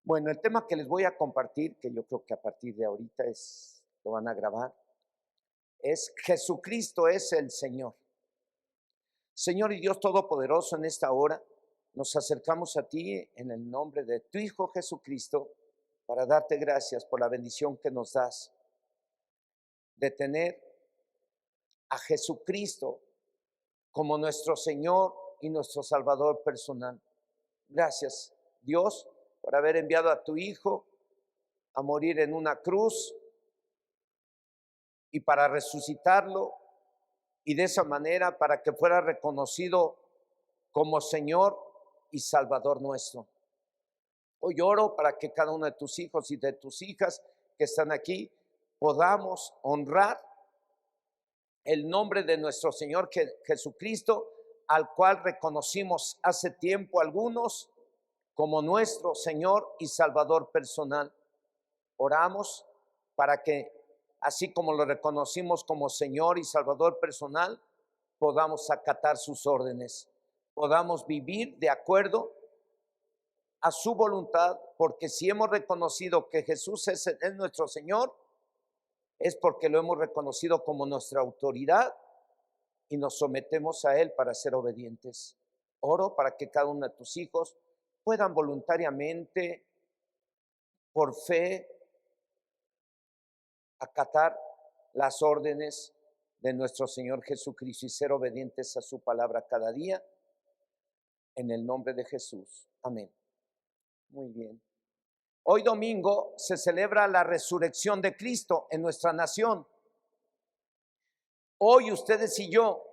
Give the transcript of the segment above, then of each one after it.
Bueno, el tema que les voy a compartir, que yo creo que a partir de ahorita lo van a grabar, es Jesucristo es el Señor. Señor y Dios Todopoderoso, en esta hora nos acercamos a ti en el nombre de tu Hijo Jesucristo para darte gracias por la bendición que nos das de tener a Jesucristo como nuestro Señor y nuestro Salvador personal. Gracias, Dios, por haber enviado a tu Hijo a morir en una cruz y para resucitarlo y de esa manera para que fuera reconocido como Señor y Salvador nuestro. Hoy oro para que cada uno de tus hijos y de tus hijas que están aquí podamos honrar el nombre de nuestro Señor Jesucristo, al cual reconocimos hace tiempo algunos como nuestro Señor y Salvador personal. Oramos para que, así como lo reconocimos como Señor y Salvador personal, podamos acatar sus órdenes, podamos vivir de acuerdo a su voluntad, porque si hemos reconocido que Jesús es nuestro Señor, es porque lo hemos reconocido como nuestra autoridad y nos sometemos a Él para ser obedientes. Oro para que cada uno de tus hijos puedan voluntariamente, por fe, acatar las órdenes de nuestro Señor Jesucristo y ser obedientes a su palabra cada día, en el nombre de Jesús. Amén. Muy bien. Hoy domingo se celebra la resurrección de Cristo en nuestra nación. Hoy ustedes y yo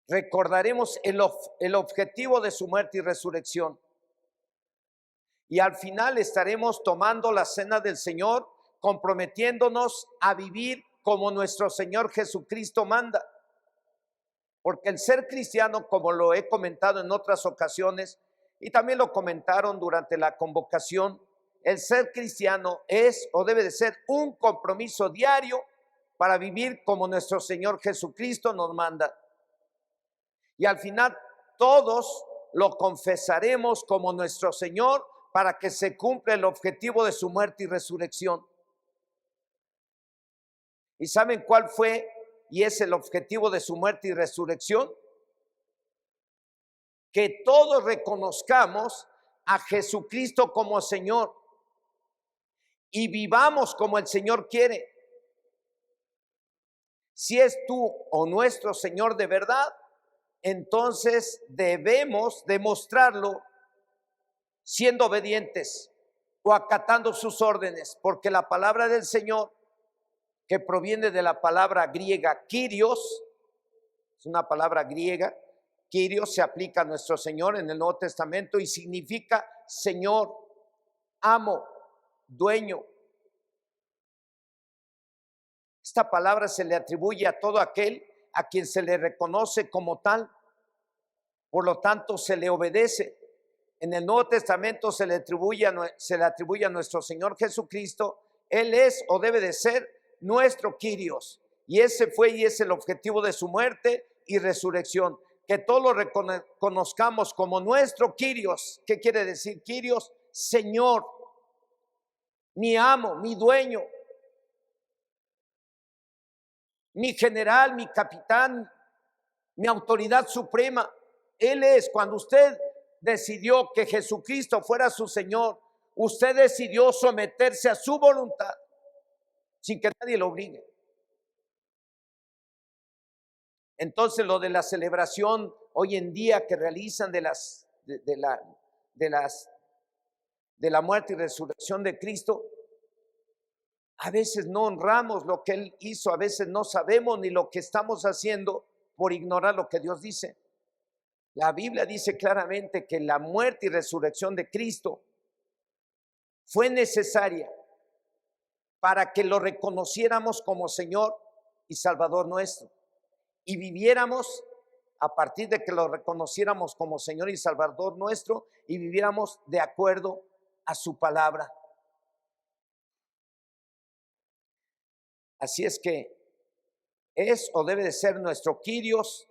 recordaremos el objetivo de su muerte y resurrección. Y al final estaremos tomando la cena del Señor, comprometiéndonos a vivir como nuestro Señor Jesucristo manda. Porque el ser cristiano, como lo he comentado en otras ocasiones, y también lo comentaron durante la convocación, el ser cristiano es o debe de ser un compromiso diario para vivir como nuestro Señor Jesucristo nos manda. Y al final todos lo confesaremos como nuestro Señor para que se cumpla el objetivo de su muerte y resurrección. ¿Y saben cuál fue y es el objetivo de su muerte y resurrección? Que todos reconozcamos a Jesucristo como Señor y vivamos como el Señor quiere. Si es tú o nuestro Señor de verdad, entonces debemos demostrarlo siendo obedientes o acatando sus órdenes, porque la palabra del Señor, que proviene de la palabra griega Kyrios, es una palabra griega. Kyrios se aplica a nuestro Señor en el Nuevo Testamento y significa Señor, amo, dueño. Esta palabra se le atribuye a todo aquel a quien se le reconoce como tal, por lo tanto se le obedece. En el Nuevo Testamento se le atribuye a nuestro Señor Jesucristo. Él es o debe de ser nuestro Kyrios, y ese fue y es el objetivo de su muerte y resurrección, que todos lo reconozcamos como nuestro Kyrios. ¿Qué quiere decir Kyrios? Señor, mi amo, mi dueño, mi general, mi capitán, mi autoridad suprema. Él es. Cuando usted decidió que Jesucristo fuera su Señor, usted decidió someterse a su voluntad sin que nadie lo obligue. Entonces lo de la celebración hoy en día que realizan de la muerte y resurrección de Cristo, a veces no honramos lo que Él hizo, a veces no sabemos ni lo que estamos haciendo por ignorar lo que Dios dice. La Biblia dice claramente que la muerte y resurrección de Cristo fue necesaria para que lo reconociéramos como Señor y Salvador nuestro y viviéramos a partir de que lo reconociéramos como Señor y Salvador nuestro y viviéramos de acuerdo a su palabra. Así es que es o debe de ser nuestro Kyrios,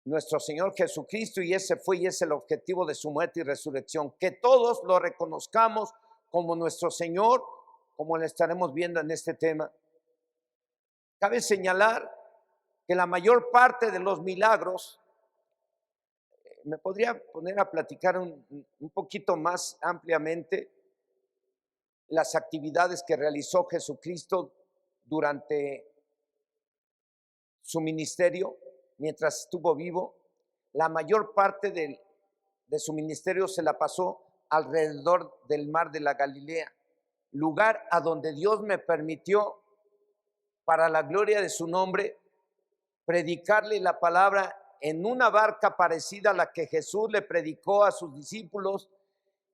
nuestro Señor Jesucristo, y ese fue y es el objetivo de su muerte y resurrección, que todos lo reconozcamos como nuestro Señor, como lo estaremos viendo en este tema. Cabe señalar que la mayor parte de los milagros, me podría poner a platicar un poquito más ampliamente las actividades que realizó Jesucristo durante su ministerio, mientras estuvo vivo. La mayor parte de su ministerio se la pasó alrededor del mar de la Galilea, lugar a donde Dios me permitió, para la gloria de su nombre, predicarle la palabra en una barca parecida a la que Jesús le predicó a sus discípulos,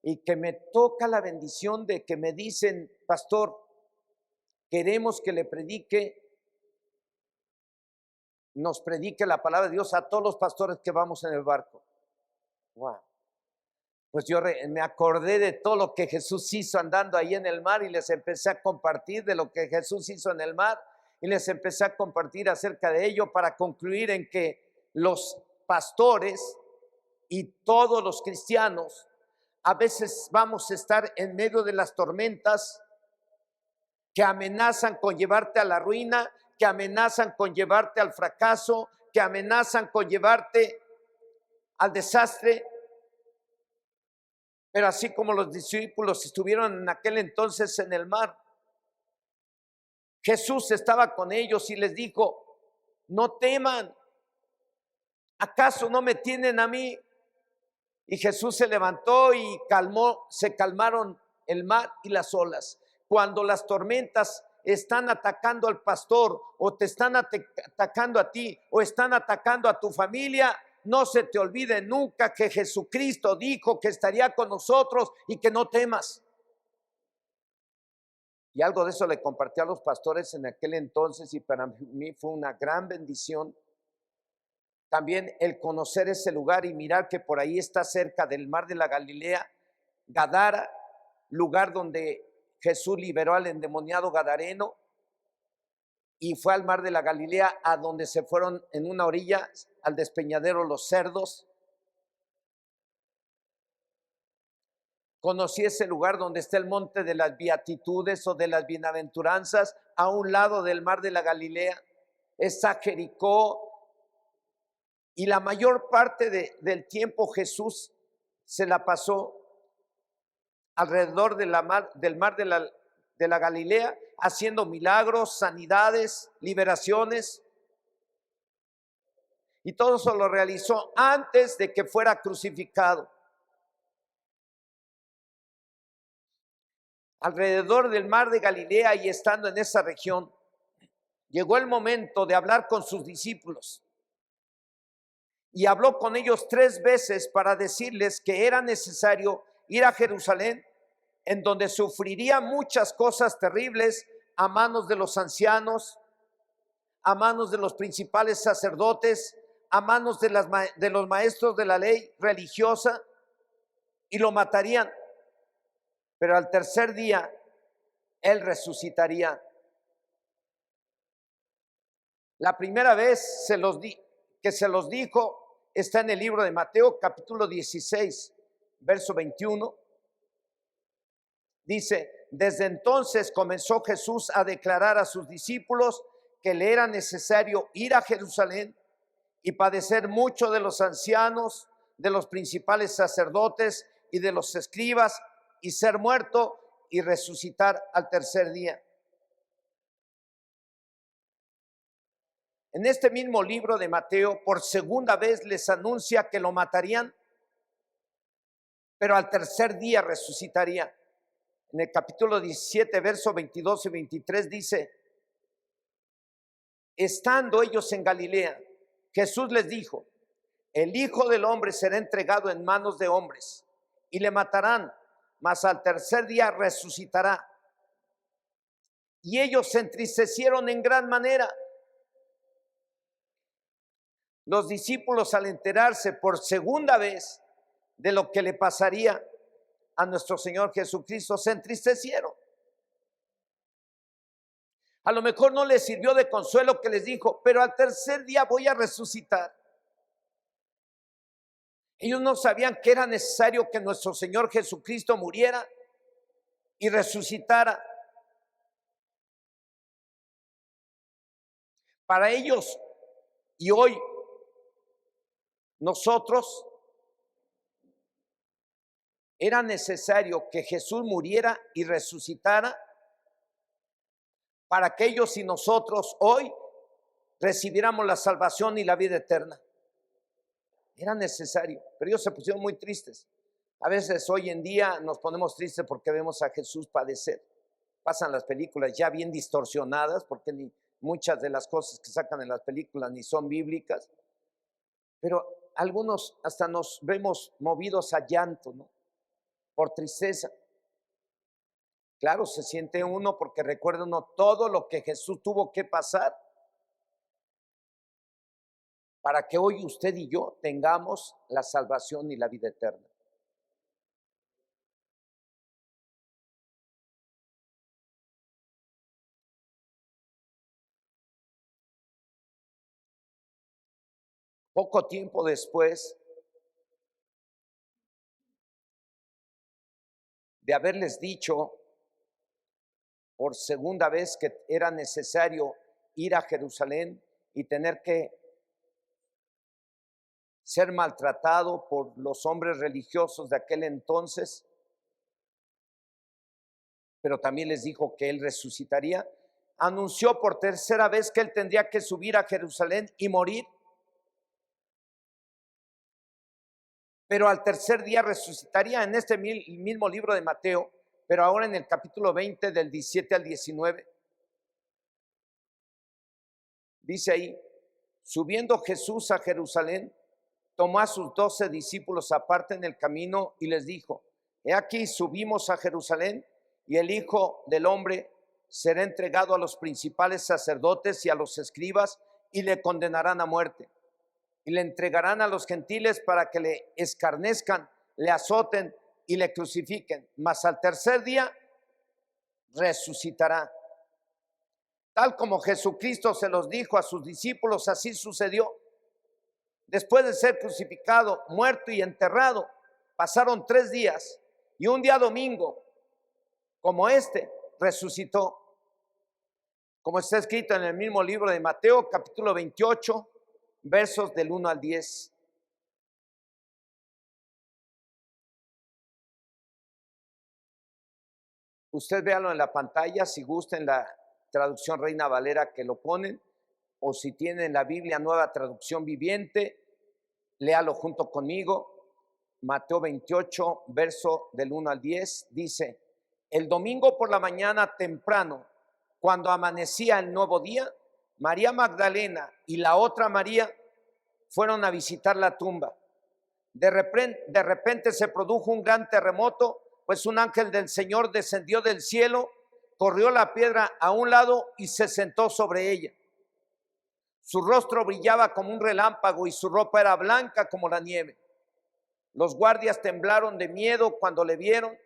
y que me toca la bendición de que me dicen: pastor, queremos que nos predique la palabra de Dios a todos los pastores que vamos en el barco. Wow. Pues yo me acordé de todo lo que Jesús hizo andando ahí en el mar, y les empecé a compartir de lo que Jesús hizo en el mar, y les empecé a compartir acerca de ello, para concluir en que los pastores y todos los cristianos a veces vamos a estar en medio de las tormentas que amenazan con llevarte a la ruina, que amenazan con llevarte al fracaso, que amenazan con llevarte al desastre. Pero así como los discípulos estuvieron en aquel entonces en el mar, Jesús estaba con ellos y les dijo: no teman, ¿acaso no me tienen a mí? Y Jesús se levantó y se calmaron el mar y las olas. Cuando las tormentas están atacando al pastor, o te están atacando a ti, o están atacando a tu familia, no se te olvide nunca que Jesucristo dijo que estaría con nosotros y que no temas. Y algo de eso le compartí a los pastores en aquel entonces, y para mí fue una gran bendición también el conocer ese lugar y mirar que por ahí está cerca del mar de la Galilea, Gadara, lugar donde Jesús liberó al endemoniado gadareno, y fue al mar de la Galilea, a donde se fueron en una orilla al despeñadero los cerdos. Conocí ese lugar donde está el monte de las beatitudes o de las bienaventuranzas, a un lado del mar de la Galilea. Está Jericó. Y la mayor parte del tiempo Jesús se la pasó alrededor del mar de la Galilea, haciendo milagros, sanidades, liberaciones. Y todo eso lo realizó antes de que fuera crucificado. Alrededor del mar de Galilea, y estando en esa región, llegó el momento de hablar con sus discípulos. Y habló con ellos 3 veces para decirles que era necesario ir a Jerusalén, en donde sufriría muchas cosas terribles a manos de los ancianos, a manos de los principales sacerdotes, a manos de los maestros de la ley religiosa, y lo matarían. Pero al tercer día él resucitaría. La primera vez que se los dijo está en el libro de Mateo, capítulo 16, verso 21. Dice: desde entonces comenzó Jesús a declarar a sus discípulos que le era necesario ir a Jerusalén y padecer mucho de los ancianos, de los principales sacerdotes y de los escribas, y ser muerto y resucitar al tercer día. En este mismo libro de Mateo, por segunda vez les anuncia que lo matarían, pero al tercer día resucitaría. En el capítulo 17, versos 22 y 23 dice: estando ellos en Galilea, Jesús les dijo: el Hijo del Hombre será entregado en manos de hombres, y le matarán, mas al tercer día resucitará. Y ellos se entristecieron en gran manera. Los discípulos, al enterarse por segunda vez de lo que le pasaría a nuestro Señor Jesucristo, se entristecieron. A lo mejor no les sirvió de consuelo que les dijo: pero al tercer día voy a resucitar. Ellos no sabían que era necesario que nuestro Señor Jesucristo muriera y resucitara. Para ellos y hoy nosotros era necesario que Jesús muriera y resucitara para que ellos y nosotros hoy recibiéramos la salvación y la vida eterna. Era necesario, pero ellos se pusieron muy tristes. A veces hoy en día nos ponemos tristes porque vemos a Jesús padecer. Pasan las películas ya bien distorsionadas, porque muchas de las cosas que sacan en las películas ni son bíblicas, pero algunos hasta nos vemos movidos a llanto, ¿no? Por tristeza. Claro, se siente uno porque recuerda uno todo lo que Jesús tuvo que pasar para que hoy usted y yo tengamos la salvación y la vida eterna. Poco tiempo después de haberles dicho por segunda vez que era necesario ir a Jerusalén y tener que ser maltratado por los hombres religiosos de aquel entonces, pero también les dijo que él resucitaría, anunció por tercera vez que él tendría que subir a Jerusalén y morir, pero al tercer día resucitaría. En este mismo libro de Mateo, pero ahora en el capítulo 20 del 17 al 19, dice ahí: subiendo Jesús a Jerusalén, tomó a sus 12 discípulos aparte en el camino y les dijo: he aquí, subimos a Jerusalén, y el Hijo del Hombre será entregado a los principales sacerdotes y a los escribas, y le condenarán a muerte, y le entregarán a los gentiles para que le escarnezcan, le azoten y le crucifiquen, mas al tercer día resucitará. Tal como Jesucristo se los dijo a sus discípulos, así sucedió. Después de ser crucificado, muerto y enterrado, pasaron 3 días, y un día domingo, como este, resucitó, como está escrito en el mismo libro de Mateo, capítulo 28, versos del 1 al 10. Usted véalo en la pantalla, si gusta, en la traducción Reina Valera que lo ponen, o si tienen la Biblia Nueva Traducción Viviente, léalo junto conmigo. Mateo 28, verso del 1 al 10, dice: el domingo por la mañana temprano, cuando amanecía el nuevo día, María Magdalena y la otra María fueron a visitar la tumba. De repente se produjo un gran terremoto, pues un ángel del Señor descendió del cielo, corrió la piedra a un lado y se sentó sobre ella. Su rostro brillaba como un relámpago y su ropa era blanca como la nieve. Los guardias temblaron de miedo cuando le vieron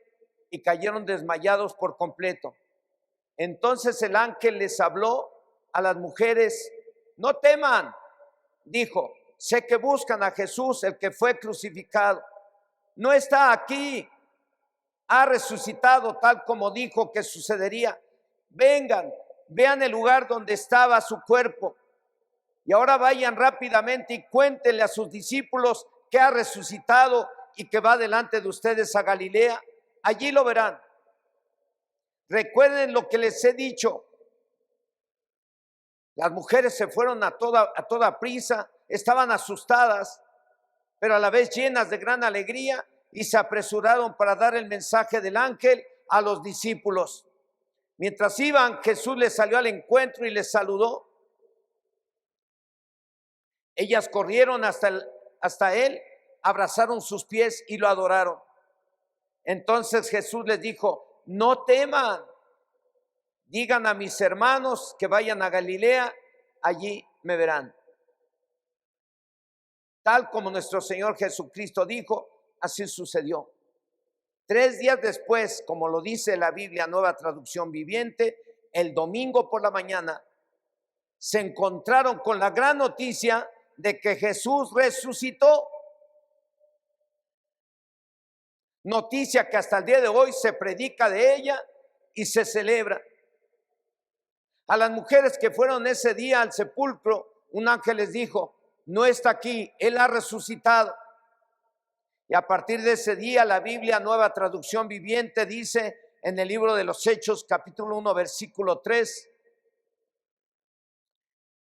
y cayeron desmayados por completo. Entonces el ángel les habló a las mujeres: no teman, dijo, sé que buscan a Jesús, el que fue crucificado. No está aquí, ha resucitado tal como dijo que sucedería. Vengan, vean el lugar donde estaba su cuerpo. Y ahora vayan rápidamente y cuéntenle a sus discípulos que ha resucitado y que va delante de ustedes a Galilea. Allí lo verán. Recuerden lo que les he dicho. Las mujeres se fueron a toda prisa, estaban asustadas, pero a la vez llenas de gran alegría, y se apresuraron para dar el mensaje del ángel a los discípulos. Mientras iban, Jesús les salió al encuentro y les saludó. Ellas corrieron hasta él, abrazaron sus pies y lo adoraron. Entonces Jesús les dijo: no teman, digan a mis hermanos que vayan a Galilea, allí me verán. Tal como nuestro Señor Jesucristo dijo, así sucedió. 3 días después, como lo dice la Biblia Nueva Traducción Viviente, el domingo por la mañana, se encontraron con la gran noticia de que Jesús resucitó. Noticia que hasta el día de hoy se predica de ella y se celebra. A las mujeres que fueron ese día al sepulcro, un ángel les dijo: no está aquí, Él ha resucitado. Y a partir de ese día, la Biblia, Nueva Traducción Viviente, dice en el libro de los Hechos, capítulo 1, versículo 3,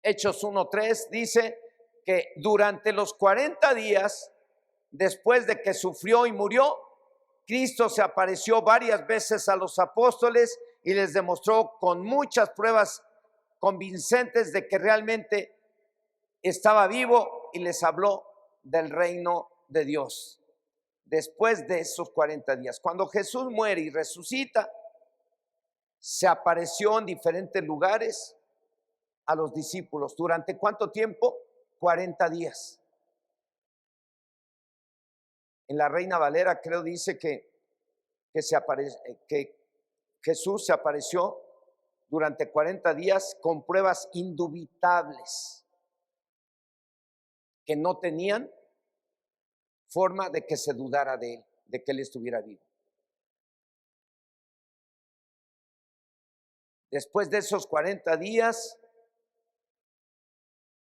Hechos 1:3, dice que durante los 40 días, después de que sufrió y murió, Cristo se apareció varias veces a los apóstoles y les demostró con muchas pruebas convincentes de que realmente estaba vivo, y les habló del reino de Dios. Después de esos 40 días, cuando Jesús muere y resucita, se apareció en diferentes lugares a los discípulos. ¿Durante cuánto tiempo? 40 días. En la Reina Valera creo dice que Jesús se apareció durante 40 días con pruebas indubitables que no tenían forma de que se dudara de él, de que él estuviera vivo. Después de esos 40 días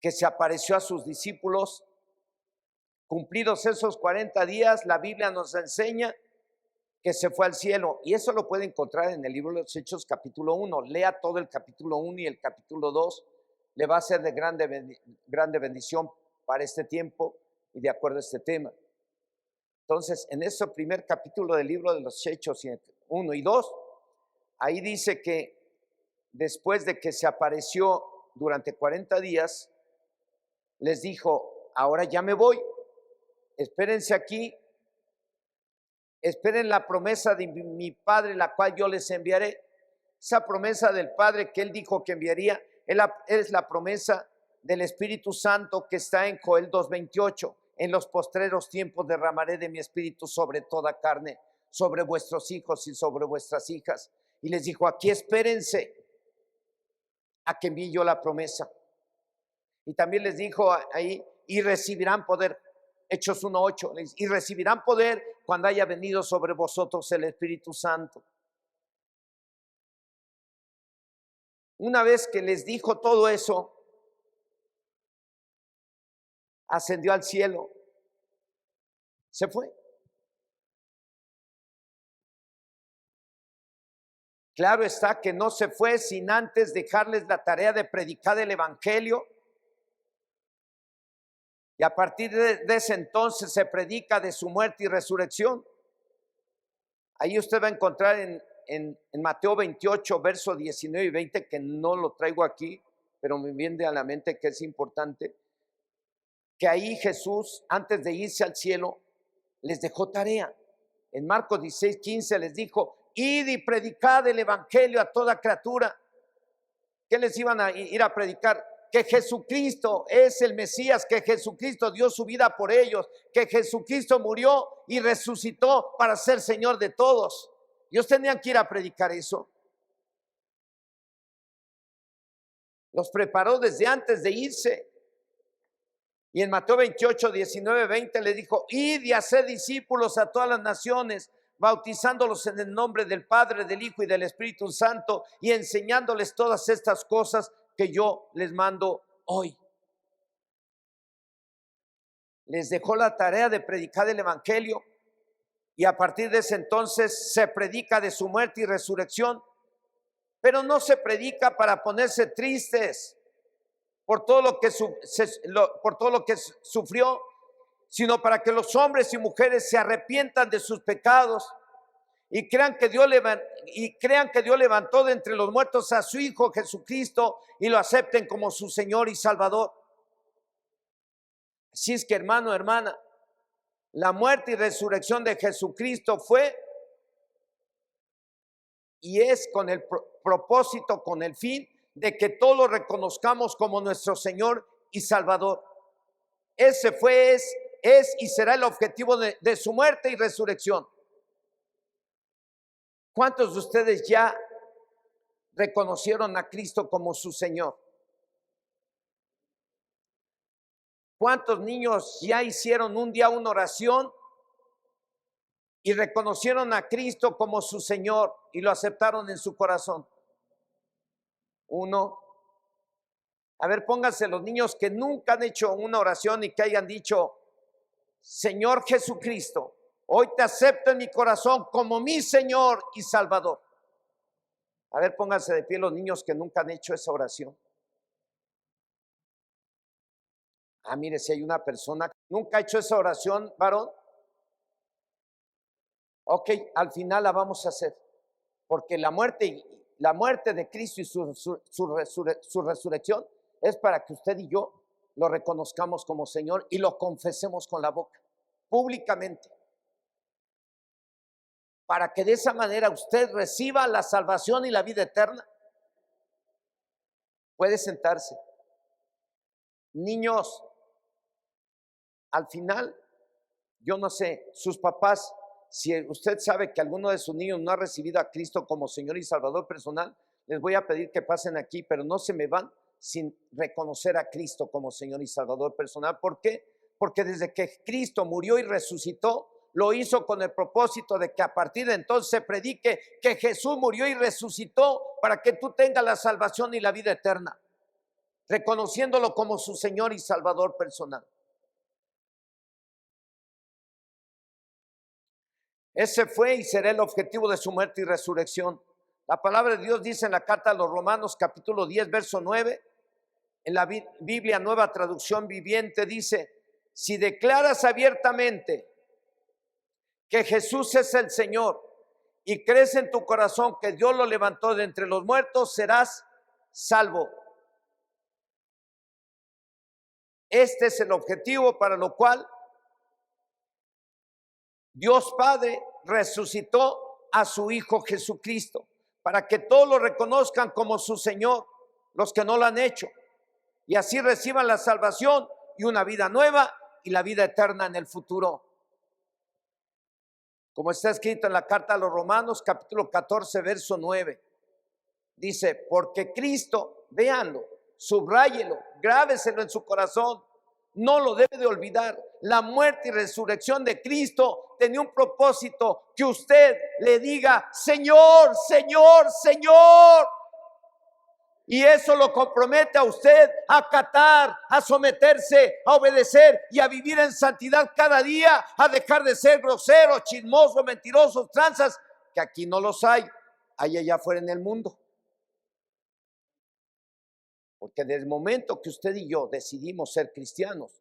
que se apareció a sus discípulos, cumplidos esos 40 días, la Biblia nos enseña que se fue al cielo, y eso lo puede encontrar en el libro de los Hechos capítulo 1. Lea todo el capítulo 1 y el capítulo 2, le va a ser de grande bendición para este tiempo y de acuerdo a este tema. Entonces, en ese primer capítulo del libro de los Hechos 1 y 2, ahí dice que después de que se apareció durante 40 días, les dijo: ahora ya me voy, espérense aquí, esperen la promesa de mi Padre, la cual yo les enviaré. Esa promesa del Padre que Él dijo que enviaría, es la promesa del Espíritu Santo que está en Joel 2:28. En los postreros tiempos derramaré de mi espíritu sobre toda carne, sobre vuestros hijos y sobre vuestras hijas. Y les dijo: aquí espérense a que envíe yo la promesa. Y también les dijo ahí: y recibirán poder. Hechos 1:8, y recibirán poder cuando haya venido sobre vosotros el Espíritu Santo. Una vez que les dijo todo eso, ascendió al cielo, se fue. Claro está que no se fue sin antes dejarles la tarea de predicar el Evangelio. Y a partir de ese entonces se predica de su muerte y resurrección. Ahí usted va a encontrar en Mateo 28, versos 19 y 20, que no lo traigo aquí, pero me viene a la mente que es importante, que ahí Jesús, antes de irse al cielo, les dejó tarea. En Marcos 16:15 les dijo: id y predicad el Evangelio a toda criatura. ¿Qué les iban a ir a predicar? Que Jesucristo es el Mesías, que Jesucristo dio su vida por ellos, que Jesucristo murió y resucitó para ser Señor de todos. Ellos tenían que ir a predicar eso. Los preparó desde antes de irse. Y en Mateo 28, 19, 20 le dijo: id y haced discípulos a todas las naciones, bautizándolos en el nombre del Padre, del Hijo y del Espíritu Santo, y enseñándoles todas estas cosas que yo les mando hoy. Les dejó la tarea de predicar el Evangelio, y a partir de ese entonces se predica de su muerte y resurrección, pero no se predica para ponerse tristes por todo lo que sufrió, sino para que los hombres y mujeres se arrepientan de sus pecados y crean que Dios levantó de entre los muertos a su Hijo Jesucristo y lo acepten como su Señor y Salvador. Así es que, hermano, hermana, la muerte y resurrección de Jesucristo fue y es con el propósito, con el fin de que todos lo reconozcamos como nuestro Señor y Salvador. Ese fue, es y será el objetivo de su muerte y resurrección. ¿Cuántos de ustedes ya reconocieron a Cristo como su Señor? ¿Cuántos niños ya hicieron un día una oración y reconocieron a Cristo como su Señor y lo aceptaron en su corazón? Uno. A ver, pónganse los niños que nunca han hecho una oración y que hayan dicho: Señor Jesucristo, hoy te acepto en mi corazón como mi Señor y Salvador. A ver, pónganse de pie los niños que nunca han hecho esa oración. Ah, mire, si hay una persona que nunca ha hecho esa oración, varón. Ok, al final la vamos a hacer, porque la muerte de Cristo y su resurrección es para que usted y yo lo reconozcamos como Señor y lo confesemos con la boca, públicamente, para que de esa manera usted reciba la salvación y la vida eterna. Puede sentarse. Niños, al final, yo no sé, sus papás, si usted sabe que alguno de sus niños no ha recibido a Cristo como Señor y Salvador personal, les voy a pedir que pasen aquí, pero no se me van sin reconocer a Cristo como Señor y Salvador personal. ¿Por qué? Porque desde que Cristo murió y resucitó, lo hizo con el propósito de que a partir de entonces se predique que Jesús murió y resucitó para que tú tengas la salvación y la vida eterna, reconociéndolo como su Señor y Salvador personal. Ese fue y será el objetivo de su muerte y resurrección. La palabra de Dios dice en la carta a los Romanos capítulo 10 verso 9, en la Biblia Nueva Traducción Viviente dice: si declaras abiertamente que Jesús es el Señor y crees en tu corazón que Dios lo levantó de entre los muertos, serás salvo. Este es el objetivo para lo cual Dios Padre resucitó a su Hijo Jesucristo, para que todos lo reconozcan como su Señor, los que no lo han hecho, y así reciban la salvación y una vida nueva y la vida eterna en el futuro. Como está escrito en la carta a los Romanos capítulo 14 verso 9, dice: porque Cristo, véanlo, subráyelo, grábeselo en su corazón, no lo debe de olvidar. La muerte y resurrección de Cristo tenía un propósito: que usted le diga: Señor, Señor, Señor. Y eso lo compromete a usted a acatar, a someterse, a obedecer y a vivir en santidad cada día, a dejar de ser grosero, chismoso, mentirosos, tranzas, que aquí no los hay allá afuera en el mundo. Porque desde el momento que usted y yo decidimos ser cristianos,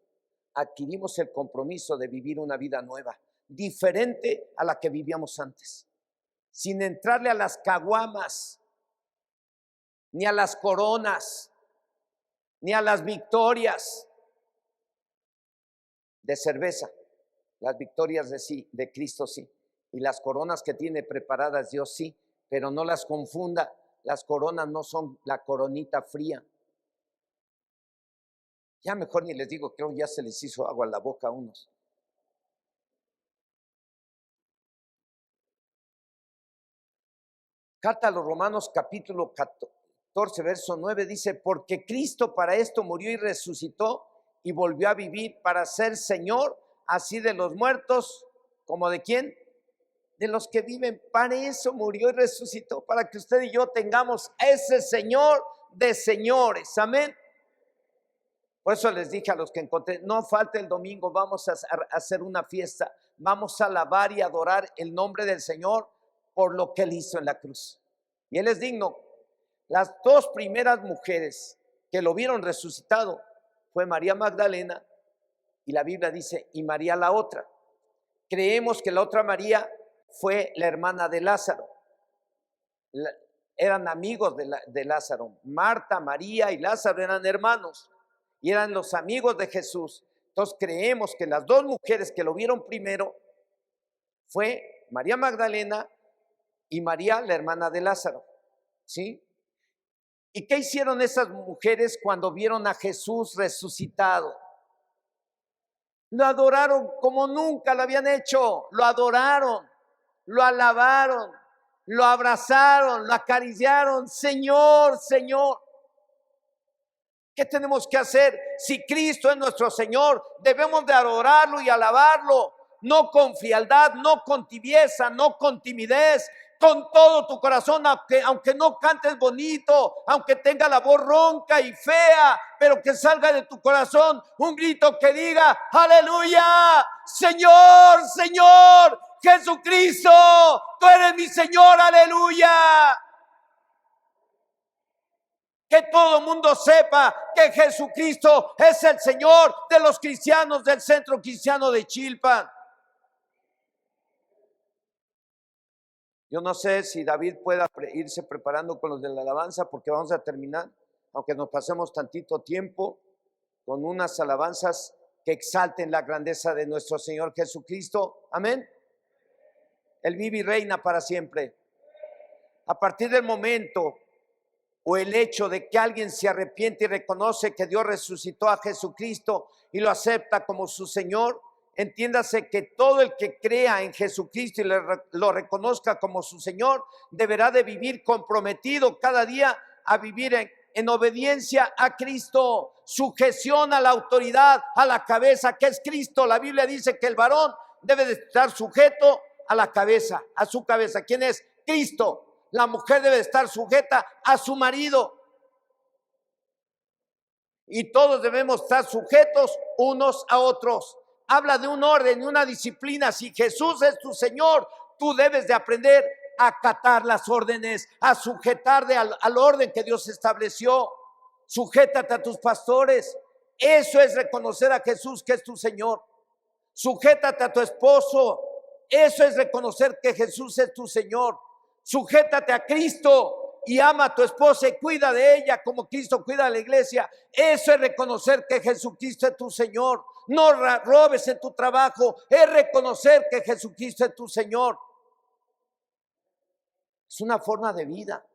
adquirimos el compromiso de vivir una vida nueva, diferente a la que vivíamos antes, sin entrarle a las caguamas, ni a las coronas, ni a las victorias de cerveza. Las victorias de Cristo sí, y las coronas que tiene preparadas Dios sí, pero no las confunda. Las coronas no son la coronita fría. Ya mejor ni les digo, creo ya se les hizo agua en la boca a unos. Carta a los Romanos capítulo 14 verso 9 dice: porque Cristo para esto murió y resucitó y volvió a vivir, para ser Señor así de los muertos como de ¿quién? De los que viven. Para eso murió y resucitó, para que usted y yo tengamos a ese Señor de señores. Amén. Por eso les dije a los que encontré: no falte el domingo, vamos a hacer una fiesta, vamos a alabar y adorar el nombre del Señor por lo que Él hizo en la cruz. Y Él es digno. Las dos primeras mujeres que lo vieron resucitado fue María Magdalena, y la Biblia dice, y María la otra. Creemos que la otra María fue la hermana de Lázaro. Eran amigos de Lázaro. Marta, María y Lázaro eran hermanos y eran los amigos de Jesús. Entonces creemos que las dos mujeres que lo vieron primero fue María Magdalena y María, la hermana de Lázaro. ¿Sí? ¿Y qué hicieron esas mujeres cuando vieron a Jesús resucitado? Lo adoraron como nunca lo habían hecho. Lo adoraron, lo alabaron, lo abrazaron, lo acariciaron. Señor, Señor. ¿Qué tenemos que hacer? Si Cristo es nuestro Señor, debemos de adorarlo y alabarlo. no con frialdad, no con tibieza, no con timidez, con todo tu corazón, aunque no cantes bonito, aunque tenga la voz ronca y fea, pero que salga de tu corazón un grito que diga: aleluya, Señor, Señor, Jesucristo, tú eres mi Señor, aleluya. Que todo el mundo sepa que Jesucristo es el Señor de los cristianos del Centro Cristiano de Chilpan. Yo no sé si David pueda irse preparando con los de la alabanza, porque vamos a terminar, aunque nos pasemos tantito tiempo, con unas alabanzas que exalten la grandeza de nuestro Señor Jesucristo. Amén. Él vive y reina para siempre. A partir del momento o el hecho de que alguien se arrepiente y reconoce que Dios resucitó a Jesucristo y lo acepta como su Señor, entiéndase que todo el que crea en Jesucristo y lo reconozca como su Señor, deberá de vivir comprometido cada día a vivir en obediencia a Cristo, sujeción a la autoridad, a la cabeza que es Cristo. La Biblia dice que el varón debe de estar sujeto a la cabeza, a su cabeza. ¿Quién es? Cristo. La mujer debe estar sujeta a su marido. Y todos debemos estar sujetos unos a otros. Habla de un orden y una disciplina. Si Jesús es tu Señor, tú debes de aprender a acatar las órdenes, a sujetarte al orden que Dios estableció. Sujétate a tus pastores. Eso es reconocer a Jesús que es tu Señor. Sujétate a tu esposo. Eso es reconocer que Jesús es tu Señor. Sujétate a Cristo y ama a tu esposa y cuida de ella como Cristo cuida a la iglesia. Eso es reconocer que Jesucristo es tu Señor. No robes en tu trabajo, es reconocer que Jesucristo es tu Señor. Es una forma de vida.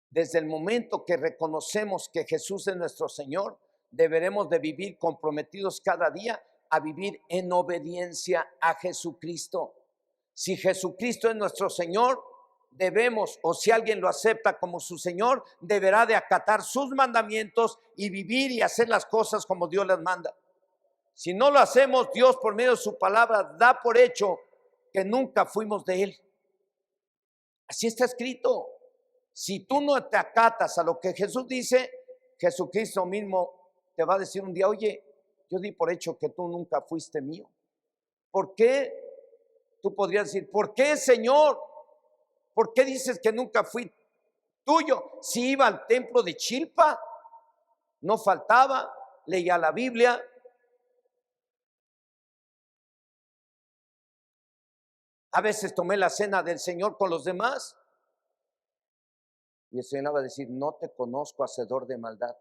Desde el momento que reconocemos que Jesús es nuestro Señor, deberemos de vivir comprometidos cada día a vivir en obediencia a Jesucristo. Si Jesucristo es nuestro Señor, debemos, o si alguien lo acepta como su Señor, deberá de acatar sus mandamientos y vivir y hacer las cosas como Dios las manda. Si no lo hacemos, Dios por medio de su palabra da por hecho que nunca fuimos de Él. Así está escrito. Si tú no te acatas a lo que Jesús dice, Jesucristo mismo te va a decir un día: oye, yo di por hecho que tú nunca fuiste mío. ¿Por qué? Tú podrías decir: ¿por qué, Señor? ¿Por qué dices que nunca fui tuyo? Si iba al templo de Chilpa, no faltaba, leía la Biblia. A veces tomé la cena del Señor con los demás. Y el Señor va a decir: no te conozco, hacedor de maldad.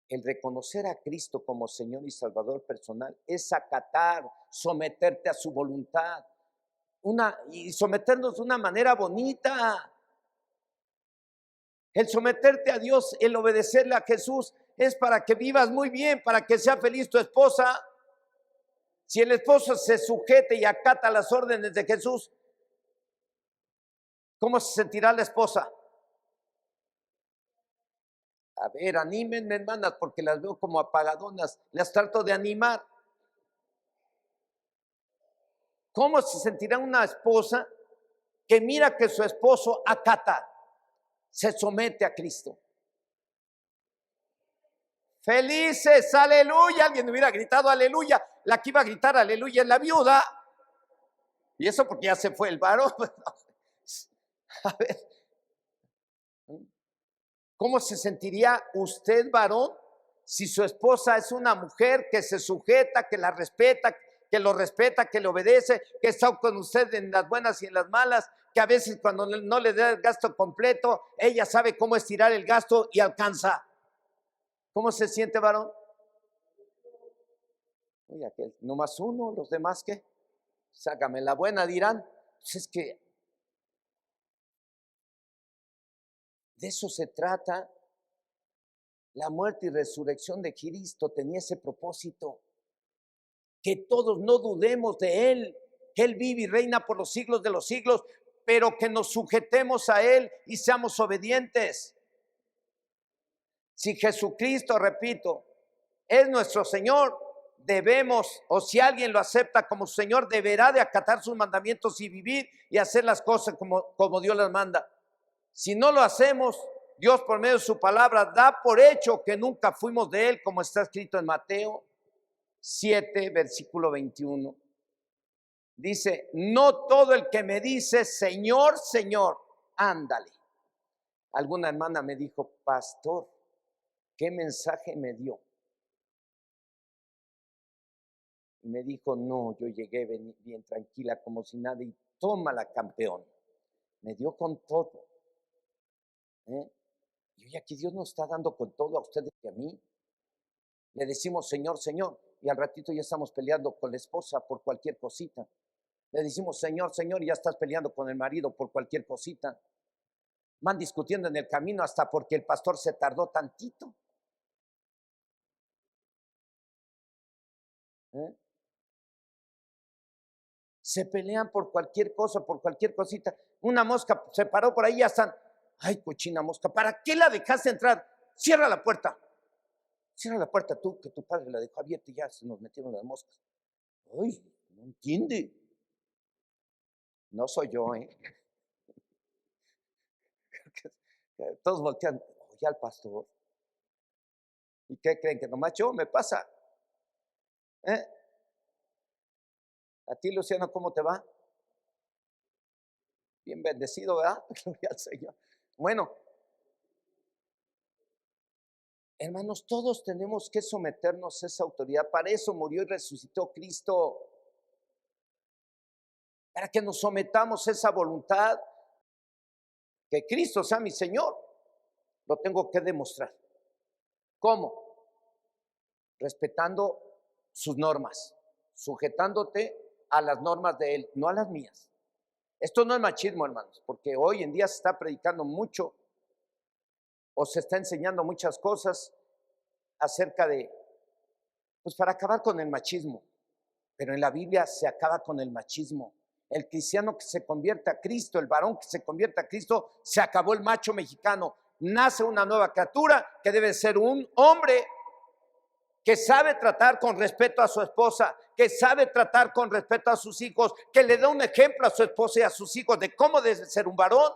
El reconocer a Cristo como Señor y Salvador personal es acatar, someterte a su voluntad, y someternos de una manera bonita. El someterte a Dios, el obedecerle a Jesús, es para que vivas muy bien, para que sea feliz tu esposa. Si el esposo se sujete y acata las órdenes de Jesús, ¿cómo se sentirá la esposa? A ver, anímenme, hermanas, porque las veo como apagadonas. Las trato de animar. ¿Cómo se sentirá una esposa que mira que su esposo acata, se somete a Cristo? Felices, aleluya. Alguien hubiera gritado aleluya. La que iba a gritar aleluya es la viuda. Y eso porque ya se fue el varón. A ver, ¿cómo se sentiría usted, varón, si su esposa es una mujer que se sujeta, que la respeta, que lo respeta, que le obedece, que está con usted en las buenas y en las malas, que a veces cuando no le da el gasto completo, ella sabe cómo estirar el gasto y alcanza? ¿Cómo se siente, varón? Oye, aquel, nomás uno, los demás, ¿qué? Sácame la buena, dirán. Pues es que de eso se trata. La muerte y resurrección de Cristo tenía ese propósito. Que todos no dudemos de Él, que Él vive y reina por los siglos de los siglos, pero que nos sujetemos a Él y seamos obedientes. Si Jesucristo, repito, es nuestro Señor, debemos, o si alguien lo acepta como Señor, deberá de acatar sus mandamientos y vivir y hacer las cosas como Dios las manda. Si no lo hacemos, Dios por medio de su palabra da por hecho que nunca fuimos de Él, como está escrito en Mateo 7, versículo 21. Dice, no todo el que me dice, Señor, Señor, ándale. Alguna hermana me dijo, pastor, ¿qué mensaje me dio? Y me dijo, no, yo llegué bien tranquila, como si nada, y tómala, campeón. Me dio con todo. Y hoy aquí Dios nos está dando con todo a ustedes y a mí. Le decimos, Señor, Señor, y al ratito ya estamos peleando con la esposa por cualquier cosita. Le decimos, Señor, Señor, y ya estás peleando con el marido por cualquier cosita. Van discutiendo en el camino hasta porque el pastor se tardó tantito. Se pelean por cualquier cosa, por cualquier cosita. Una mosca se paró por ahí y ya están. Ay, cochina mosca, ¿para qué la dejaste entrar? Cierra la puerta. Cierra la puerta tú, que tu padre la dejó abierta y ya se nos metieron las moscas. Ay, no entiende. No soy yo, Todos voltean, oye al pastor. ¿Y qué creen? Que nomás yo me pasa. A ti, Luciano, ¿cómo te va? Bien bendecido, ¿verdad? Gloria al Señor. Bueno, hermanos, todos tenemos que someternos a esa autoridad. Para eso murió y resucitó Cristo. Para que nos sometamos a esa voluntad. Que Cristo sea mi Señor. Lo tengo que demostrar. ¿Cómo? Respetando sus normas. Sujetándote a las normas de Él, no a las mías. Esto no es machismo, hermanos, porque hoy en día se está predicando mucho o se está enseñando muchas cosas acerca de, pues para acabar con el machismo. Pero en la Biblia se acaba con el machismo. El cristiano que se convierte a Cristo, el varón que se convierte a Cristo, se acabó el macho mexicano. Nace una nueva criatura que debe ser un hombre que sabe tratar con respeto a su esposa, que sabe tratar con respeto a sus hijos, que le da un ejemplo a su esposa y a sus hijos de cómo debe ser un varón,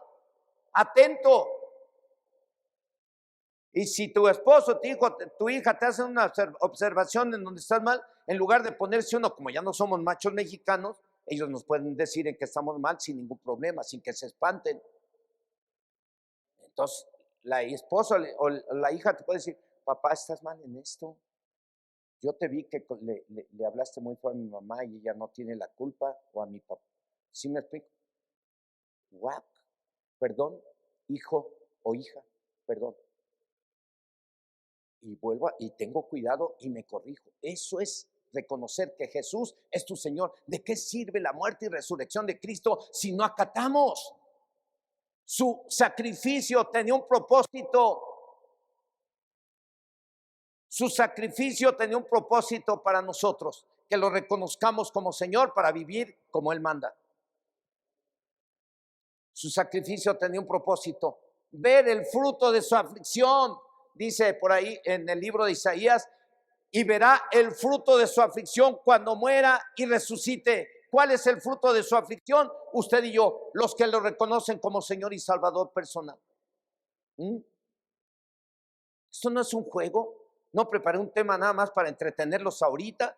atento. Y si tu esposo, tu hijo, tu hija te hace una observación en donde estás mal, en lugar de ponerse uno, como ya no somos machos mexicanos, ellos nos pueden decir en que estamos mal sin ningún problema, sin que se espanten. Entonces, la esposa o la hija te puede decir, papá, estás mal en esto. Yo te vi que le hablaste muy feo a mi mamá y ella no tiene la culpa, o a mi papá. ¿Sí me explico? What? Perdón, hijo o hija, perdón. Y vuelvo y tengo cuidado y me corrijo. Eso es reconocer que Jesús es tu Señor. ¿De qué sirve la muerte y resurrección de Cristo si no acatamos? Su sacrificio tenía un propósito. Su sacrificio tenía un propósito para nosotros, que lo reconozcamos como Señor para vivir como Él manda. Su sacrificio tenía un propósito, ver el fruto de su aflicción, dice por ahí en el libro de Isaías, y verá el fruto de su aflicción cuando muera y resucite. ¿Cuál es el fruto de su aflicción? Usted y yo, los que lo reconocen como Señor y Salvador personal. Esto no es un juego. No preparé un tema nada más para entretenerlos ahorita.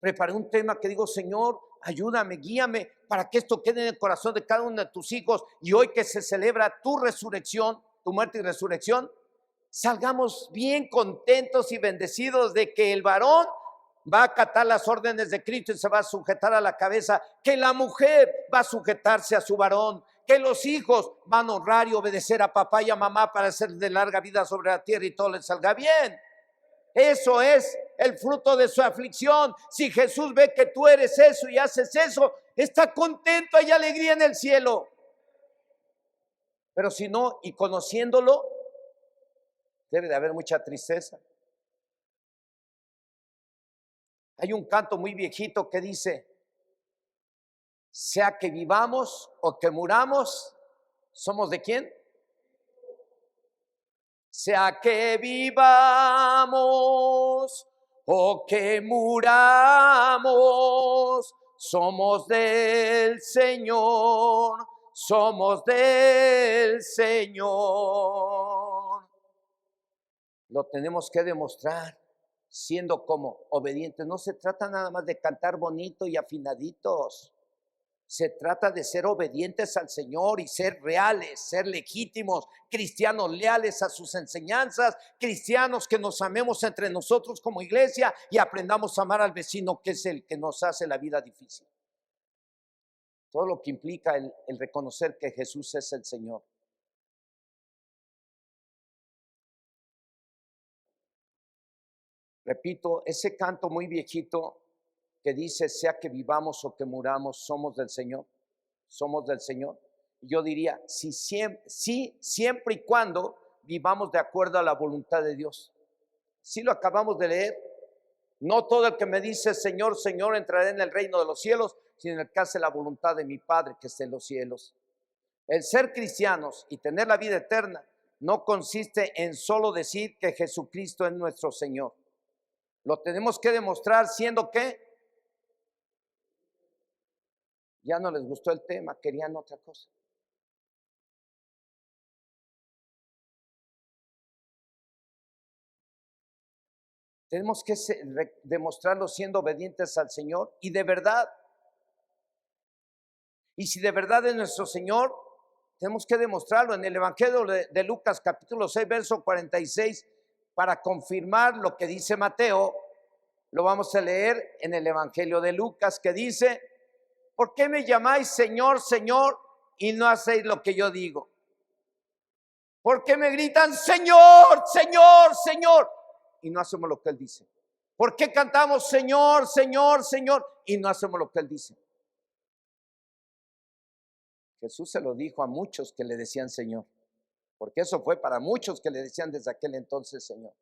Preparé un tema que digo, Señor, ayúdame, guíame para que esto quede en el corazón de cada uno de tus hijos. Y hoy que se celebra tu resurrección, tu muerte y resurrección, salgamos bien contentos y bendecidos de que el varón va a acatar las órdenes de Cristo y se va a sujetar a la cabeza, que la mujer va a sujetarse a su varón, que los hijos van a honrar y obedecer a papá y a mamá para hacer de larga vida sobre la tierra y todo les salga bien. Eso es el fruto de su aflicción. Si Jesús ve que tú eres eso y haces eso, está contento, hay alegría en el cielo. Pero si no, y conociéndolo, debe de haber mucha tristeza. Hay un canto muy viejito que dice, sea que vivamos o que muramos, ¿somos de quién? sea que vivamos o que muramos, somos del Señor, somos del Señor. Lo tenemos que demostrar siendo como obedientes. No se trata nada más de cantar bonito y afinaditos. Se trata de ser obedientes al Señor y ser reales, ser legítimos, cristianos leales a sus enseñanzas, cristianos que nos amemos entre nosotros como iglesia y aprendamos a amar al vecino, que es el que nos hace la vida difícil. Todo lo que implica el reconocer que Jesús es el Señor. Repito, ese canto muy viejito que dice, sea que vivamos o que muramos, somos del Señor, somos del Señor. Yo diría, sí, siempre y cuando vivamos de acuerdo a la voluntad de Dios. Sí lo acabamos de leer. No todo el que me dice, Señor, Señor, entraré en el reino de los cielos, sino el que hace la voluntad de mi Padre que está en los cielos. El ser cristianos y tener la vida eterna no consiste en solo decir que Jesucristo es nuestro Señor. Lo tenemos que demostrar siendo que ya no les gustó el tema, querían otra cosa. Tenemos que demostrarlo siendo obedientes al Señor y de verdad. Y si de verdad es nuestro Señor, tenemos que demostrarlo en el Evangelio de Lucas capítulo 6, verso 46, para confirmar lo que dice Mateo. Lo vamos a leer en el Evangelio de Lucas, que dice, ¿por qué me llamáis Señor, Señor, y no hacéis lo que yo digo? ¿Por qué me gritan Señor, Señor, Señor, y no hacemos lo que Él dice? ¿Por qué cantamos Señor, Señor, Señor, y no hacemos lo que Él dice? Jesús se lo dijo a muchos que le decían Señor, porque eso fue para muchos que le decían desde aquel entonces Señor.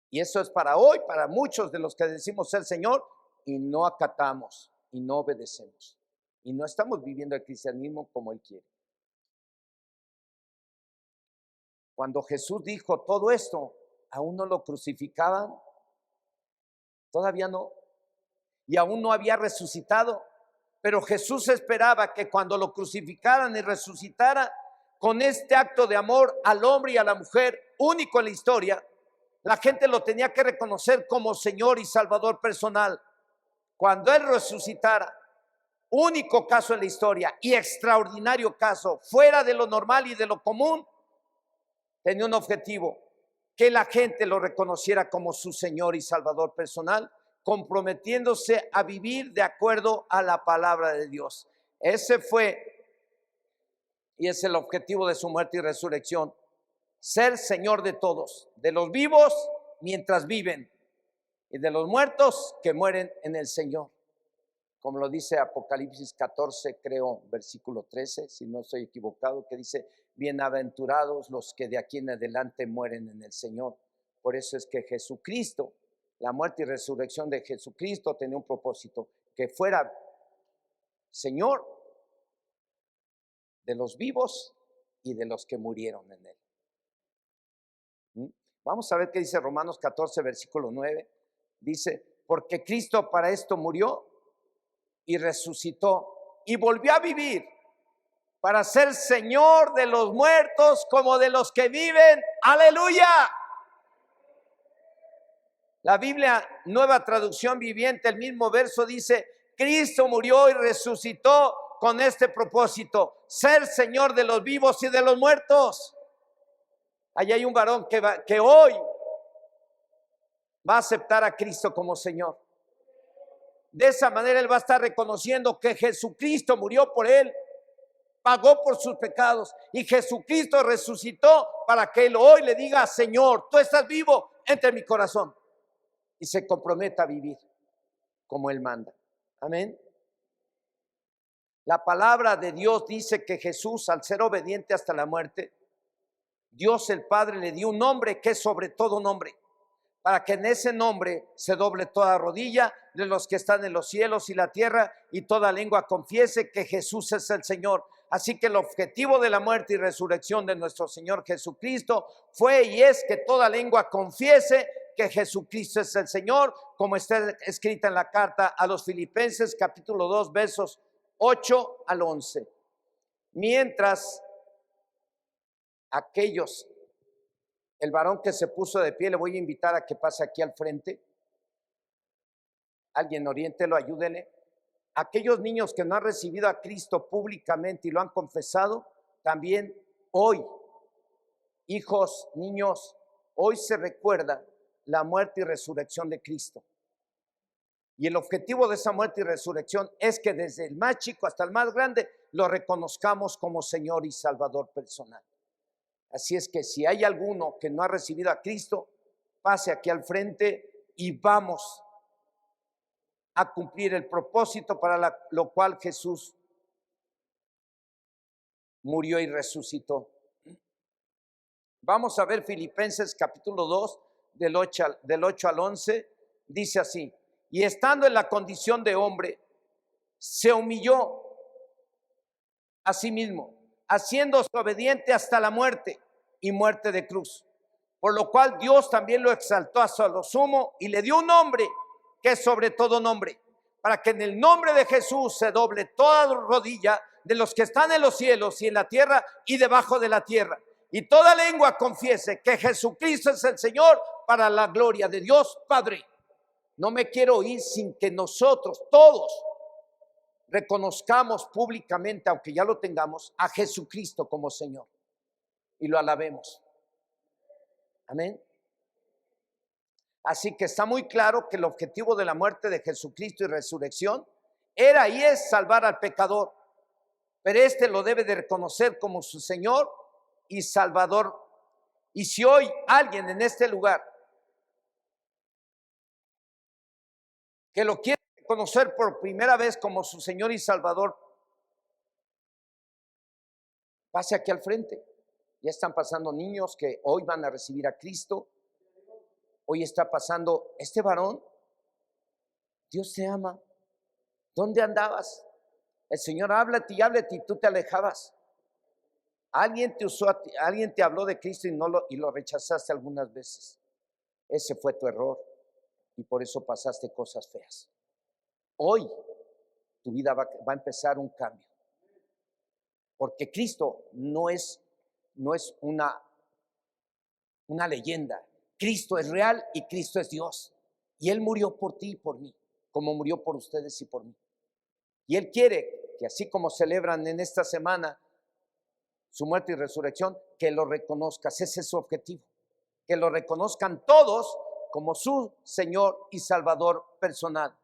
Y eso es para hoy, para muchos de los que decimos ser Señor y no acatamos y no obedecemos. Y no estamos viviendo el cristianismo como Él quiere. Cuando Jesús dijo todo esto, aún no lo crucificaban, todavía no, y aún no había resucitado. Pero Jesús esperaba que cuando lo crucificaran y resucitara, con este acto de amor al hombre y a la mujer, único en la historia, la gente lo tenía que reconocer como Señor y Salvador personal. Cuando Él resucitara, único caso en la historia y extraordinario caso, fuera de lo normal y de lo común, tenía un objetivo, que la gente lo reconociera como su Señor y Salvador personal, comprometiéndose a vivir de acuerdo a la palabra de Dios. Ese fue y es el objetivo de su muerte y resurrección, ser Señor de todos, de los vivos mientras viven y de los muertos que mueren en el Señor. Como lo dice Apocalipsis 14, creo, versículo 13, si no estoy equivocado, que dice, bienaventurados los que de aquí en adelante mueren en el Señor. Por eso es que Jesucristo, la muerte y resurrección de Jesucristo tenía un propósito, que fuera Señor de los vivos y de los que murieron en Él. Vamos a ver qué dice Romanos 14, versículo 9. Dice, porque Cristo para esto murió y resucitó y volvió a vivir para ser Señor de los muertos como de los que viven. ¡Aleluya! La Biblia, Nueva Traducción Viviente, el mismo verso dice, Cristo murió y resucitó con este propósito, ser Señor de los vivos y de los muertos. Allí hay un varón que hoy va a aceptar a Cristo como Señor. De esa manera él va a estar reconociendo que Jesucristo murió por él, pagó por sus pecados y Jesucristo resucitó para que él hoy le diga, Señor, tú estás vivo, entra en mi corazón, y se comprometa a vivir como Él manda. Amén. La palabra de Dios dice que Jesús, al ser obediente hasta la muerte, Dios el Padre le dio un nombre que es sobre todo nombre, para que en ese nombre se doble toda rodilla de los que están en los cielos y la tierra y toda lengua confiese que Jesús es el Señor. Así que el objetivo de la muerte y resurrección de nuestro Señor Jesucristo fue y es que toda lengua confiese que Jesucristo es el Señor, como está escrita en la carta a los Filipenses, capítulo 2, versos 8 al 11. Mientras aquellos, el varón que se puso de pie, le voy a invitar a que pase aquí al frente. Alguien oriéntelo, ayúdele. Aquellos niños que no han recibido a Cristo públicamente y lo han confesado, también hoy, hijos, niños, hoy se recuerda la muerte y resurrección de Cristo. Y el objetivo de esa muerte y resurrección es que desde el más chico hasta el más grande lo reconozcamos como Señor y Salvador personal. Así es que si hay alguno que no ha recibido a Cristo, pase aquí al frente y vamos a cumplir el propósito para lo cual Jesús murió y resucitó. Vamos a ver Filipenses capítulo 2, del 8 al 11, dice así: y estando en la condición de hombre, se humilló a sí mismo, haciéndose obediente hasta la muerte y muerte de cruz. Por lo cual Dios también lo exaltó hasta lo sumo y le dio un nombre que es sobre todo nombre, para que en el nombre de Jesús se doble toda rodilla de los que están en los cielos y en la tierra y debajo de la tierra, y toda lengua confiese que Jesucristo es el Señor, para la gloria de Dios Padre. No me quiero ir sin que nosotros todos reconozcamos públicamente, aunque ya lo tengamos, a Jesucristo como Señor y lo alabemos. Amén. Así que está muy claro que el objetivo de la muerte de Jesucristo y resurrección era y es salvar al pecador, pero este lo debe de reconocer como su Señor y Salvador. Y si hoy alguien en este lugar que lo quiere conocer por primera vez como su Señor y Salvador, pase aquí al frente. Ya están pasando niños que hoy van a recibir a Cristo. Hoy está pasando este varón. Dios te ama. ¿Dónde andabas? El Señor háblate y tú te alejabas. Alguien te usó, alguien te habló de Cristo y lo rechazaste algunas veces. Ese fue tu error y por eso pasaste cosas feas. Hoy tu vida va a empezar un cambio, porque Cristo no es una leyenda. Cristo es real y Cristo es Dios, y Él murió por ti y por mí, como murió por ustedes y por mí. Y Él quiere que así como celebran en esta semana su muerte y resurrección, que lo reconozcas. Ese es su objetivo, que lo reconozcan todos como su Señor y Salvador personal.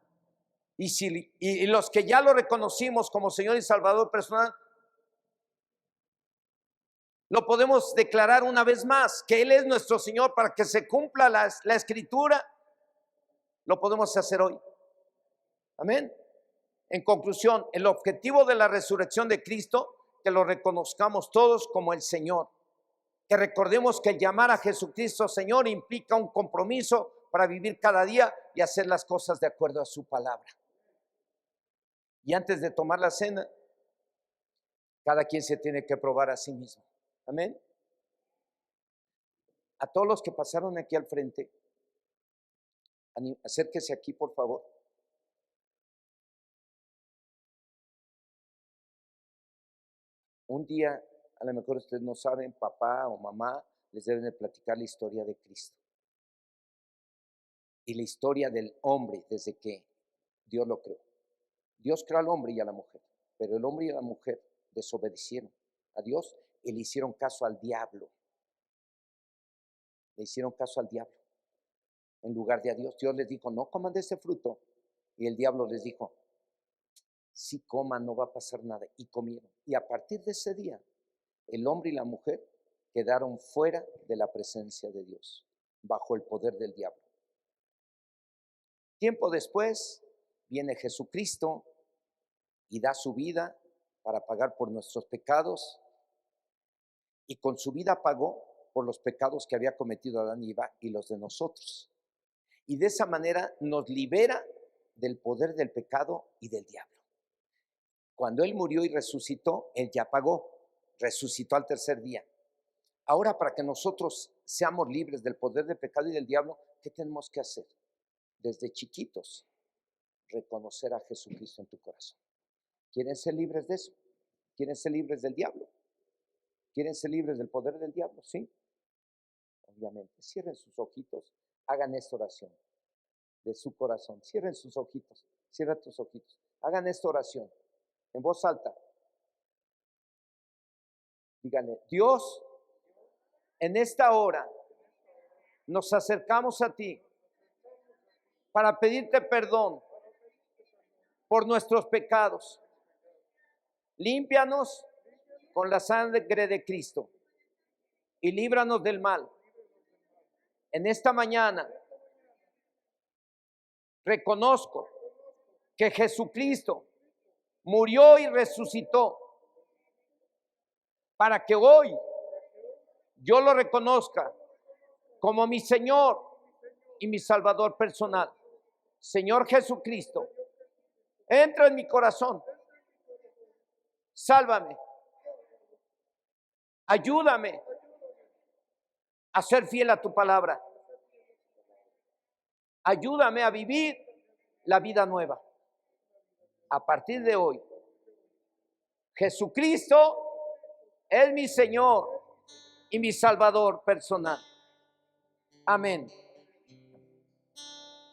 Y los que ya lo reconocimos como Señor y Salvador personal, lo podemos declarar una vez más, que Él es nuestro Señor, para que se cumpla la Escritura. Lo podemos hacer hoy. Amén. En conclusión, el objetivo de la resurrección de Cristo, que lo reconozcamos todos como el Señor, que recordemos que llamar a Jesucristo Señor implica un compromiso para vivir cada día y hacer las cosas de acuerdo a su palabra. Y antes de tomar la cena, cada quien se tiene que probar a sí mismo. Amén. A todos los que pasaron aquí al frente, acérquese aquí, por favor. Un día, a lo mejor ustedes no saben, papá o mamá les deben de platicar la historia de Cristo y la historia del hombre desde que Dios lo creó. Dios creó al hombre y a la mujer, pero el hombre y la mujer desobedecieron a Dios y le hicieron caso al diablo. Le hicieron caso al diablo en lugar de a Dios. Dios les dijo, no coman de ese fruto. Y el diablo les dijo, si coman no va a pasar nada. Y comieron. Y a partir de ese día, el hombre y la mujer quedaron fuera de la presencia de Dios, bajo el poder del diablo. Tiempo después viene Jesucristo y da su vida para pagar por nuestros pecados, y con su vida pagó por los pecados que había cometido Adán y Eva y los de nosotros. Y de esa manera nos libera del poder del pecado y del diablo. Cuando Él murió y resucitó, Él ya pagó, resucitó al tercer día. Ahora, para que nosotros seamos libres del poder del pecado y del diablo, ¿qué tenemos que hacer? Desde chiquitos, reconocer a Jesucristo en tu corazón. ¿Quieren ser libres de eso? ¿Quieren ser libres del diablo? ¿Quieren ser libres del poder del diablo? Sí. Obviamente, cierren sus ojitos, hagan esta oración de su corazón. Cierren sus ojitos, cierra tus ojitos. Hagan esta oración en voz alta. Díganle, Dios, en esta hora nos acercamos a ti para pedirte perdón por nuestros pecados. Límpianos con la sangre de Cristo y líbranos del mal. En esta mañana reconozco que Jesucristo murió y resucitó para que hoy yo lo reconozca como mi Señor y mi Salvador personal. Señor Jesucristo, entra en mi corazón, sálvame, ayúdame a ser fiel a tu palabra, ayúdame a vivir la vida nueva. A partir de hoy, Jesucristo es mi Señor y mi Salvador personal. Amén.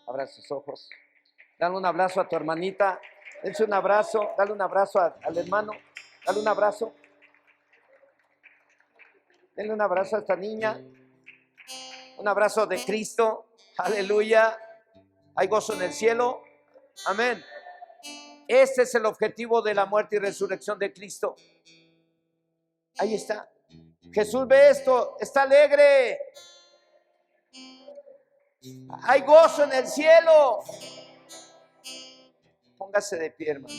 Abra sus ojos. Dale un abrazo a tu hermanita. Dense un abrazo. Dale un abrazo al hermano. Dale un abrazo. Denle un abrazo a esta niña. Un abrazo de Cristo. Aleluya. Hay gozo en el cielo. Amén. Este es el objetivo de la muerte y resurrección de Cristo. Ahí está. Jesús ve esto. Está alegre. Hay gozo en el cielo. Póngase de pie, hermano.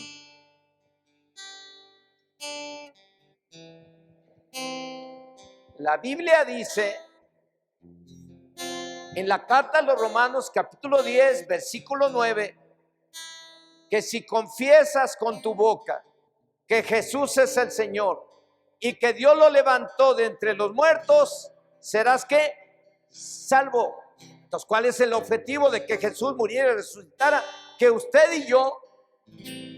La Biblia dice en la carta a los Romanos, capítulo 10, versículo 9, que si confiesas con tu boca que Jesús es el Señor y que Dios lo levantó de entre los muertos, serás ¿qué? Salvo. Entonces, ¿cuál es el objetivo de que Jesús muriera y resucitara? Que usted y yo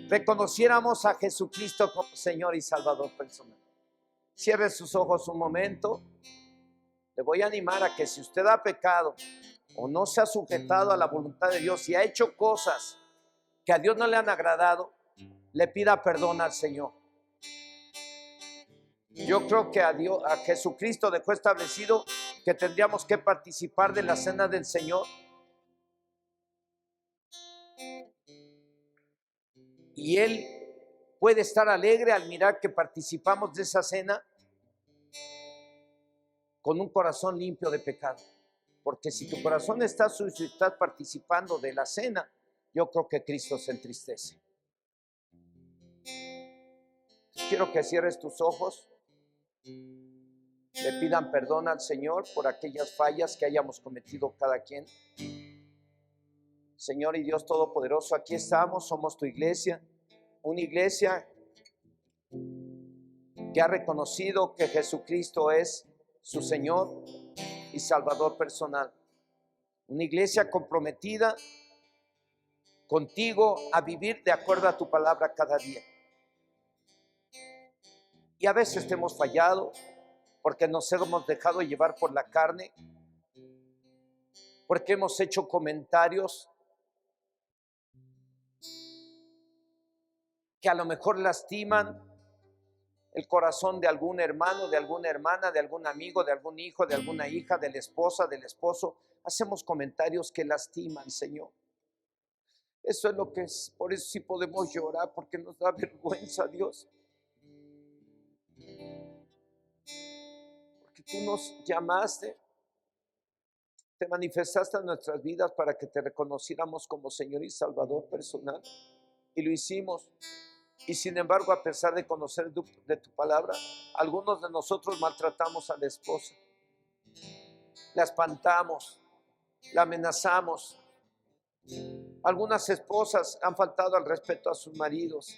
reconociéramos a Jesucristo como Señor y Salvador personal. Cierre sus ojos un momento. Le voy a animar a que si usted ha pecado o no se ha sujetado a la voluntad de Dios y ha hecho cosas que a Dios no le han agradado, le pida perdón al Señor. Yo creo que a Jesucristo dejó establecido que tendríamos que participar de la cena del Señor. Y Él puede estar alegre al mirar que participamos de esa cena con un corazón limpio de pecado. Porque si tu corazón está sucio y estás participando de la cena, yo creo que Cristo se entristece. Quiero que cierres tus ojos, le pidan perdón al Señor por aquellas fallas que hayamos cometido cada quien. Señor y Dios Todopoderoso, aquí estamos, somos tu iglesia, una iglesia que ha reconocido que Jesucristo es su Señor y Salvador personal. Una iglesia comprometida contigo a vivir de acuerdo a tu palabra cada día. Y a veces te hemos fallado porque nos hemos dejado llevar por la carne, porque hemos hecho comentarios que a lo mejor lastiman el corazón de algún hermano, de alguna hermana, de algún amigo, de algún hijo, de alguna hija, de la esposa, del esposo. Hacemos comentarios que lastiman, Señor. Eso es lo que es. Por eso sí podemos llorar, porque nos da vergüenza, Dios. Porque tú nos llamaste, te manifestaste en nuestras vidas para que te reconociéramos como Señor y Salvador personal. Y lo hicimos. Y sin embargo, a pesar de conocer de tu palabra, algunos de nosotros maltratamos a la esposa. La espantamos, la amenazamos. Algunas esposas han faltado al respeto a sus maridos.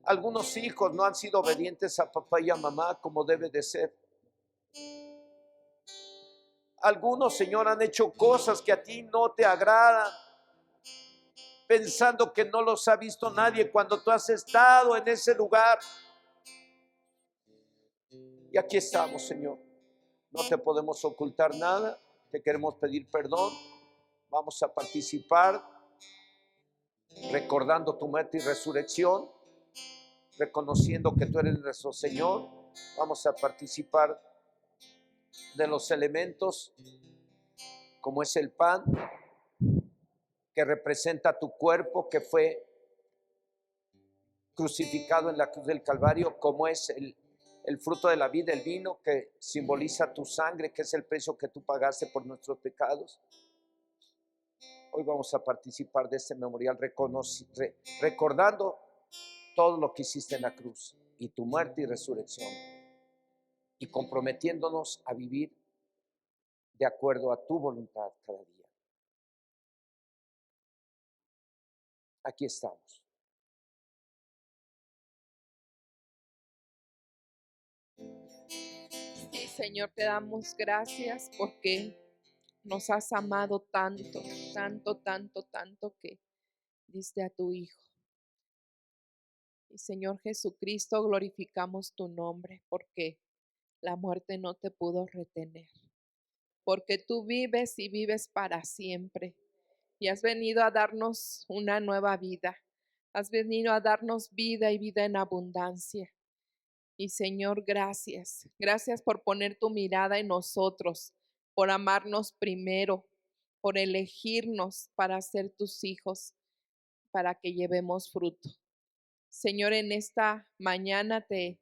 Algunos hijos no han sido obedientes a papá y a mamá como debe de ser. Algunos, Señor, han hecho cosas que a ti no te agradan, pensando que no los ha visto nadie cuando tú has estado en ese lugar. Y aquí estamos, Señor. No te podemos ocultar nada. Te queremos pedir perdón. Vamos a participar recordando tu muerte y resurrección, reconociendo que tú eres nuestro Señor. Vamos a participar de los elementos, como es el pan, que representa tu cuerpo, que fue crucificado en la cruz del Calvario, como es el fruto de la vida, el vino, que simboliza tu sangre, que es el precio que tú pagaste por nuestros pecados. Hoy vamos a participar de este memorial recordando todo lo que hiciste en la cruz y tu muerte y resurrección, y comprometiéndonos a vivir de acuerdo a tu voluntad cada día. Aquí estamos. Sí, Señor, te damos gracias porque nos has amado tanto, tanto, tanto, tanto que diste a tu Hijo. Y Señor Jesucristo, glorificamos tu nombre porque la muerte no te pudo retener, porque tú vives y vives para siempre. Y has venido a darnos una nueva vida. Has venido a darnos vida y vida en abundancia. Y Señor, gracias. Gracias por poner tu mirada en nosotros, por amarnos primero, por elegirnos para ser tus hijos, para que llevemos fruto. Señor, en esta mañana te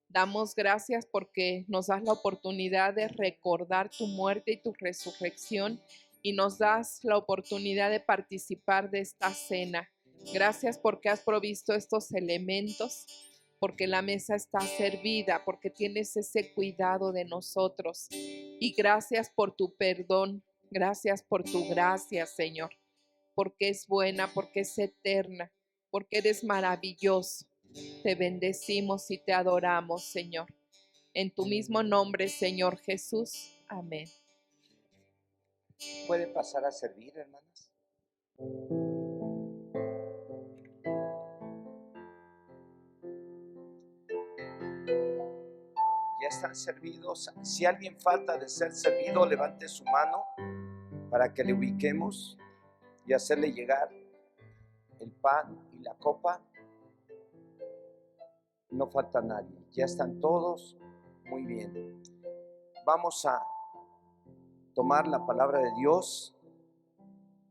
damos gracias porque nos das la oportunidad de recordar tu muerte y tu resurrección y nos das la oportunidad de participar de esta cena. Gracias porque has provisto estos elementos, porque la mesa está servida, porque tienes ese cuidado de nosotros. Y gracias por tu perdón, gracias por tu gracia, Señor, porque es buena, porque es eterna, porque eres maravilloso. Te bendecimos y te adoramos, Señor. En tu mismo nombre, Señor Jesús. Amén. ¿Puede pasar a servir, hermanas? Ya están servidos. Si alguien falta de ser servido, levante su mano para que le ubiquemos y hacerle llegar el pan y la copa. No falta nadie. Ya están todos muy bien. Vamos a tomar la palabra de Dios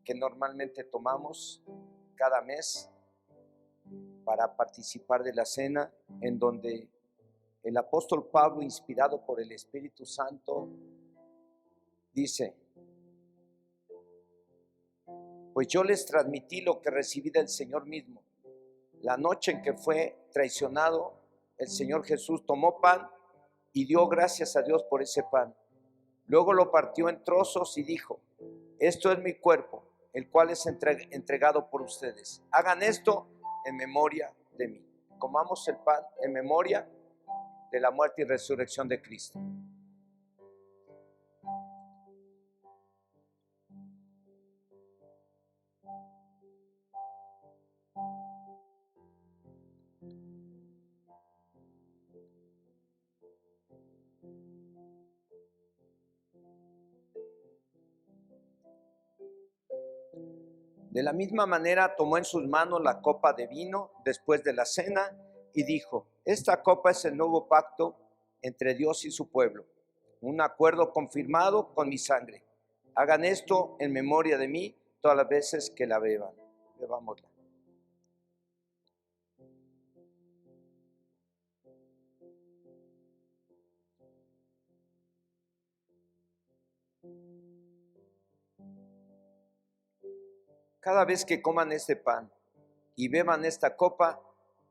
que normalmente tomamos cada mes para participar de la cena, en donde el apóstol Pablo, inspirado por el Espíritu Santo, dice: pues yo les transmití lo que recibí del Señor mismo. La noche en que fue traicionado, el Señor Jesús tomó pan y dio gracias a Dios por ese pan. Luego lo partió en trozos y dijo: esto es mi cuerpo, el cual es entregado por ustedes. Hagan esto en memoria de mí. Comamos el pan en memoria de la muerte y resurrección de Cristo. De la misma manera tomó en sus manos la copa de vino después de la cena y dijo: esta copa es el nuevo pacto entre Dios y su pueblo, un acuerdo confirmado con mi sangre. Hagan esto en memoria de mí todas las veces que la beban. Bebámosla. Cada vez que coman este pan y beban esta copa,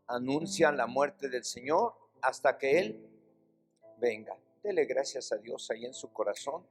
anuncian la muerte del Señor hasta que Él venga. Dele gracias a Dios ahí en su corazón.